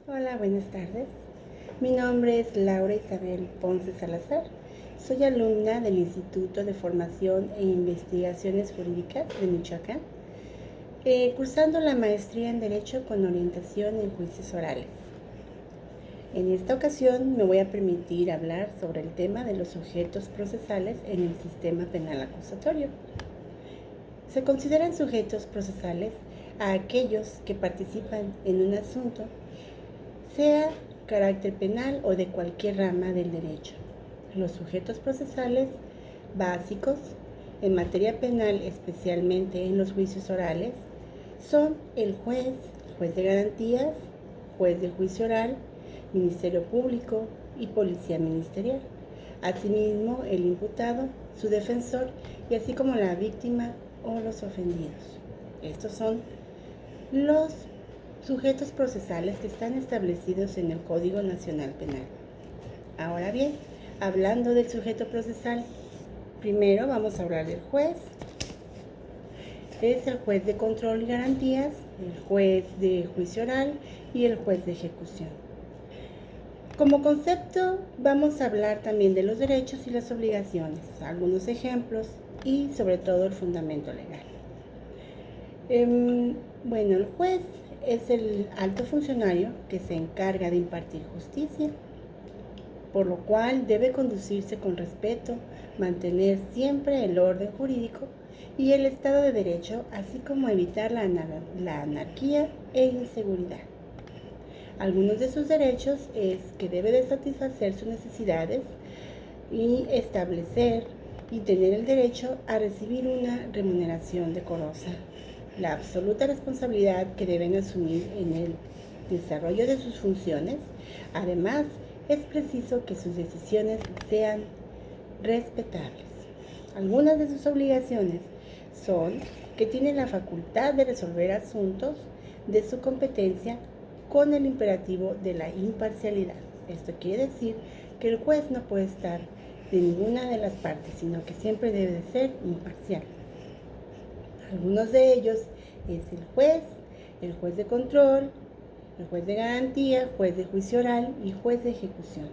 Hola, buenas tardes. Mi nombre es Laura Isabel Ponce Salazar. Soy alumna del Instituto de Formación e Investigaciones Jurídicas de Michoacán, cursando la maestría en Derecho con orientación en juicios orales. En esta ocasión me voy a permitir hablar sobre el tema de los sujetos procesales en el sistema penal acusatorio. Se consideran sujetos procesales a aquellos que participan en un asunto, sea carácter penal o de cualquier rama del derecho. Los sujetos procesales básicos en materia penal, especialmente en los juicios orales, son el juez de garantías, juez de juicio oral, Ministerio Público y Policía Ministerial. Asimismo, el imputado, su defensor y así como la víctima o los ofendidos. Estos son los sujetos procesales que están establecidos en el Código Nacional Penal. Ahora bien, hablando del sujeto procesal, primero vamos a hablar del juez. Es el juez de control y garantías, el juez de juicio oral y el juez de ejecución. Como concepto, vamos a hablar también de los derechos y las obligaciones, algunos ejemplos y sobre todo el fundamento legal. El juez es el alto funcionario que se encarga de impartir justicia, por lo cual debe conducirse con respeto, mantener siempre el orden jurídico y el Estado de Derecho, así como evitar la anarquía e inseguridad. Algunos de sus derechos es que debe de satisfacer sus necesidades y establecer y tener el derecho a recibir una remuneración decorosa. La absoluta responsabilidad que deben asumir en el desarrollo de sus funciones. Además, es preciso que sus decisiones sean respetables. Algunas de sus obligaciones son que tienen la facultad de resolver asuntos de su competencia con el imperativo de la imparcialidad. Esto quiere decir que el juez no puede estar de ninguna de las partes, sino que siempre debe de ser imparcial. Algunos de ellos es el juez de control, el juez de garantía, juez de juicio oral y juez de ejecución.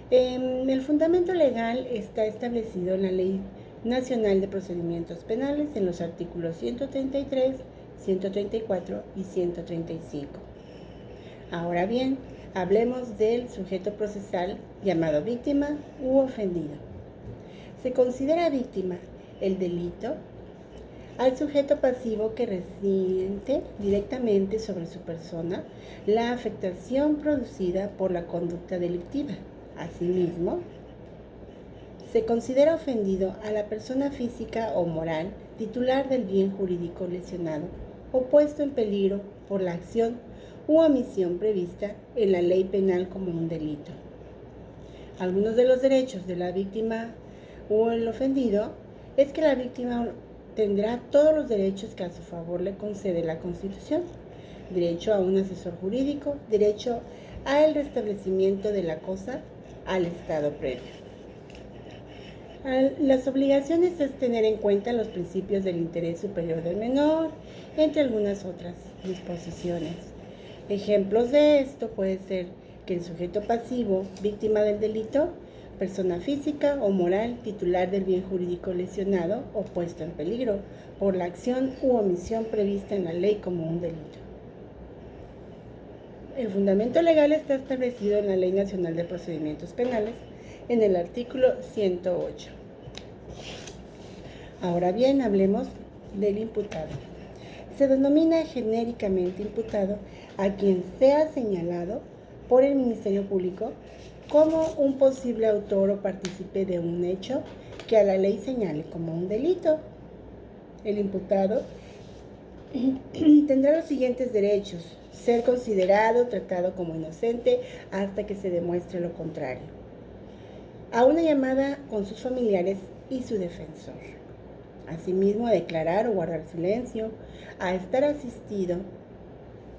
El fundamento legal está establecido en la Ley Nacional de Procedimientos Penales en los artículos 133, 134 y 135. Ahora bien, hablemos del sujeto procesal llamado víctima u ofendido. Se considera víctima el delito al sujeto pasivo que resiente directamente sobre su persona la afectación producida por la conducta delictiva. Asimismo, se considera ofendido a la persona física o moral titular del bien jurídico lesionado o puesto en peligro por la acción u omisión prevista en la ley penal como un delito. Algunos de los derechos de la víctima o el ofendido es que la víctima tendrá todos los derechos que a su favor le concede la Constitución: derecho a un asesor jurídico, derecho al restablecimiento de la cosa al estado previo. Las obligaciones es tener en cuenta los principios del interés superior del menor, entre algunas otras disposiciones. Ejemplos de esto puede ser que el sujeto pasivo, víctima del delito, persona física o moral titular del bien jurídico lesionado o puesto en peligro por la acción u omisión prevista en la ley como un delito. El fundamento legal está establecido en la Ley Nacional de Procedimientos Penales en el artículo 108. Ahora bien, hablemos del imputado. Se denomina genéricamente imputado a quien sea señalado por el Ministerio Público como un posible autor o partícipe de un hecho que a la ley señale como un delito. El imputado tendrá los siguientes derechos: ser considerado, tratado como inocente hasta que se demuestre lo contrario, a una llamada con sus familiares y su defensor, asimismo a declarar o guardar silencio, a estar asistido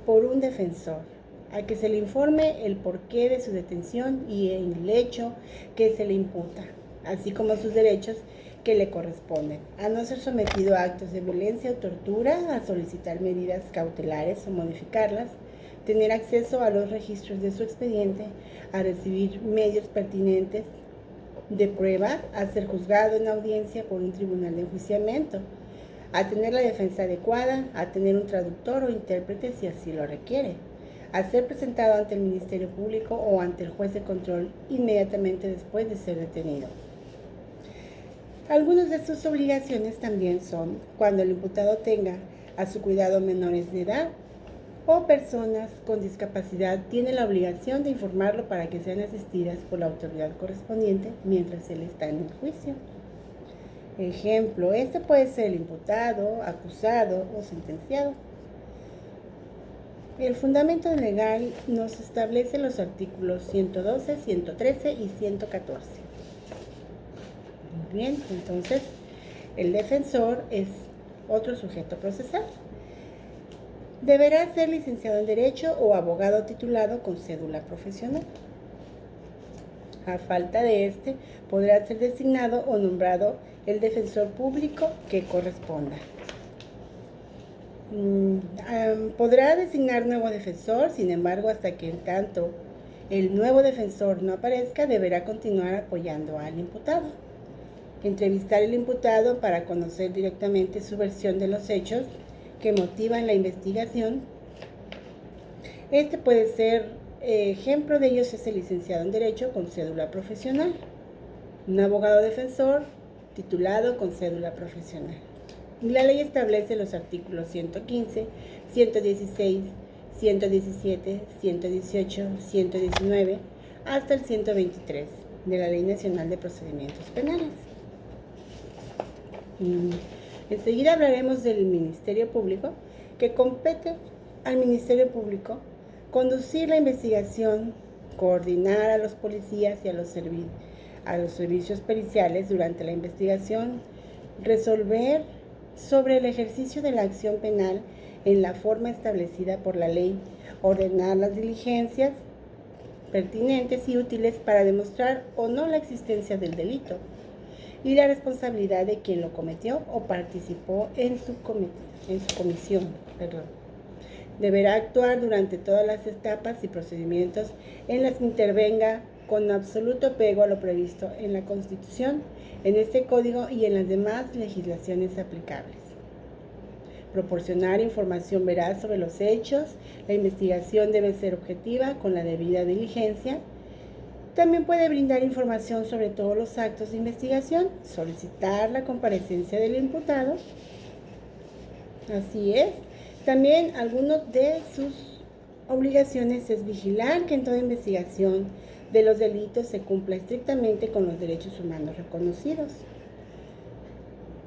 por un defensor, a que se le informe el porqué de su detención y el hecho que se le imputa, así como sus derechos que le corresponden, a no ser sometido a actos de violencia o tortura, a solicitar medidas cautelares o modificarlas, tener acceso a los registros de su expediente, a recibir medios pertinentes de prueba, a ser juzgado en audiencia por un tribunal de enjuiciamiento, a tener la defensa adecuada, a tener un traductor o intérprete si así lo requiere, a ser presentado ante el Ministerio Público o ante el juez de control inmediatamente después de ser detenido. Algunas de sus obligaciones también son cuando el imputado tenga a su cuidado menores de edad o personas con discapacidad, tiene la obligación de informarlo para que sean asistidas por la autoridad correspondiente mientras él está en el juicio. Ejemplo, este puede ser el imputado, acusado o sentenciado. El fundamento legal nos establece los artículos 112, 113 y 114. Muy bien, entonces el defensor es otro sujeto procesal. Deberá ser licenciado en Derecho o abogado titulado con cédula profesional. A falta de este, podrá ser designado o nombrado el defensor público que corresponda. Podrá designar nuevo defensor, sin embargo, hasta que en tanto el nuevo defensor no aparezca, deberá continuar apoyando al imputado. Entrevistar al imputado para conocer directamente su versión de los hechos que motivan la investigación. Este puede ser, ejemplo de ellos es el licenciado en Derecho con cédula profesional, un abogado defensor titulado con cédula profesional. La ley establece los artículos 115, 116, 117, 118, 119 hasta el 123 de la Ley Nacional de Procedimientos Penales. Enseguida hablaremos del Ministerio Público, que compete al Ministerio Público conducir la investigación, coordinar a los policías y a los servicios periciales durante la investigación, resolver sobre el ejercicio de la acción penal en la forma establecida por la ley, ordenar las diligencias pertinentes y útiles para demostrar o no la existencia del delito y la responsabilidad de quien lo cometió o participó en su comisión. Deberá actuar durante todas las etapas y procedimientos en las que intervenga con absoluto apego a lo previsto en la Constitución, en este Código y en las demás legislaciones aplicables. Proporcionar información veraz sobre los hechos. La investigación debe ser objetiva con la debida diligencia. También puede brindar información sobre todos los actos de investigación, solicitar la comparecencia del imputado. Así es. También algunas de sus obligaciones es vigilar que en toda investigación de los delitos se cumpla estrictamente con los derechos humanos reconocidos.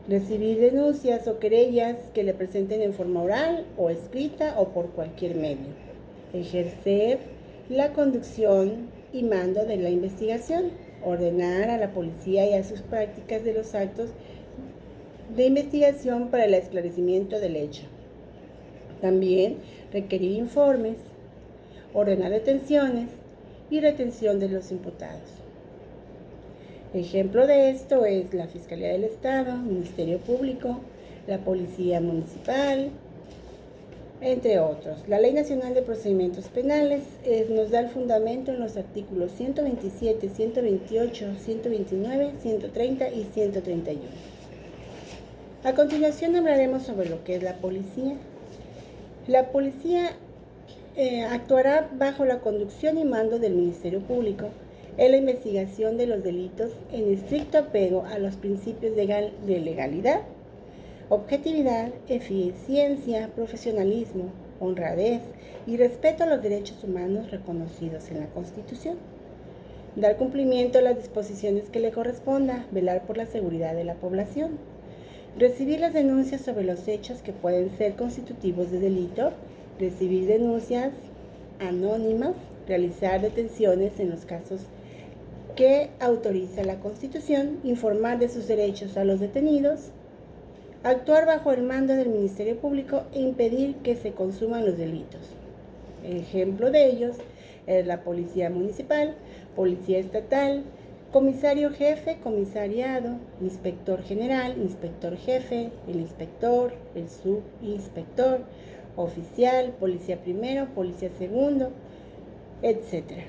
Recibir denuncias o querellas que le presenten en forma oral o escrita o por cualquier medio. Ejercer la conducción y mando de la investigación. Ordenar a la policía y a sus prácticas de los actos de investigación para el esclarecimiento del hecho. También requerir informes, ordenar detenciones y retención de los imputados. Ejemplo de esto es la Fiscalía del Estado, Ministerio Público, la Policía Municipal, entre otros. La Ley Nacional de Procedimientos Penales nos da el fundamento en los artículos 127, 128, 129, 130 y 131. A continuación hablaremos sobre lo que es la policía. La policía actuará bajo la conducción y mando del Ministerio Público en la investigación de los delitos en estricto apego a los principios de legalidad, objetividad, eficiencia, profesionalismo, honradez y respeto a los derechos humanos reconocidos en la Constitución. Dar cumplimiento a las disposiciones que le corresponda, velar por la seguridad de la población. Recibir las denuncias sobre los hechos que pueden ser constitutivos de delito, recibir denuncias anónimas, realizar detenciones en los casos que autoriza la Constitución, informar de sus derechos a los detenidos, actuar bajo el mando del Ministerio Público e impedir que se consuman los delitos. Ejemplo de ellos es la Policía Municipal, Policía Estatal, Comisario jefe, comisariado, inspector general, inspector jefe, el inspector, el subinspector, oficial, policía primero, policía segundo, etc.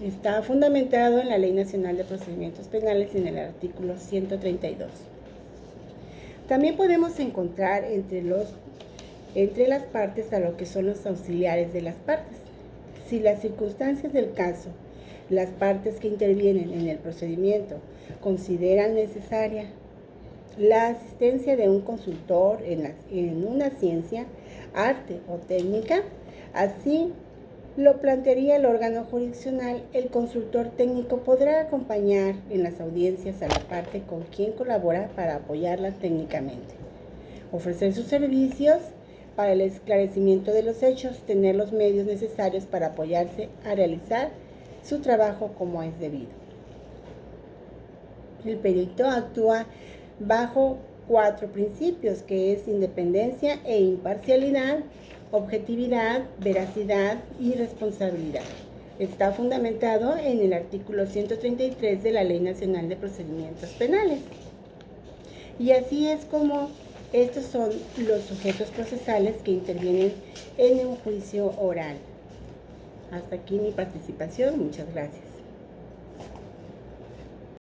Está fundamentado en la Ley Nacional de Procedimientos Penales en el artículo 132. También podemos encontrar entre las partes a lo que son los auxiliares de las partes. Si las circunstancias del caso, las partes que intervienen en el procedimiento consideran necesaria la asistencia de un consultor en una ciencia, arte o técnica, así lo plantearía el órgano jurisdiccional, el consultor técnico podrá acompañar en las audiencias a la parte con quien colabora para apoyarla técnicamente, ofrecer sus servicios para el esclarecimiento de los hechos, tener los medios necesarios para apoyarse a realizar su trabajo como es debido. El perito actúa bajo 4 principios, que es independencia e imparcialidad, objetividad, veracidad y responsabilidad. Está fundamentado en el artículo 133 de la Ley Nacional de Procedimientos Penales. Y así es como estos son los sujetos procesales que intervienen en un juicio oral. Hasta aquí mi participación. Muchas gracias.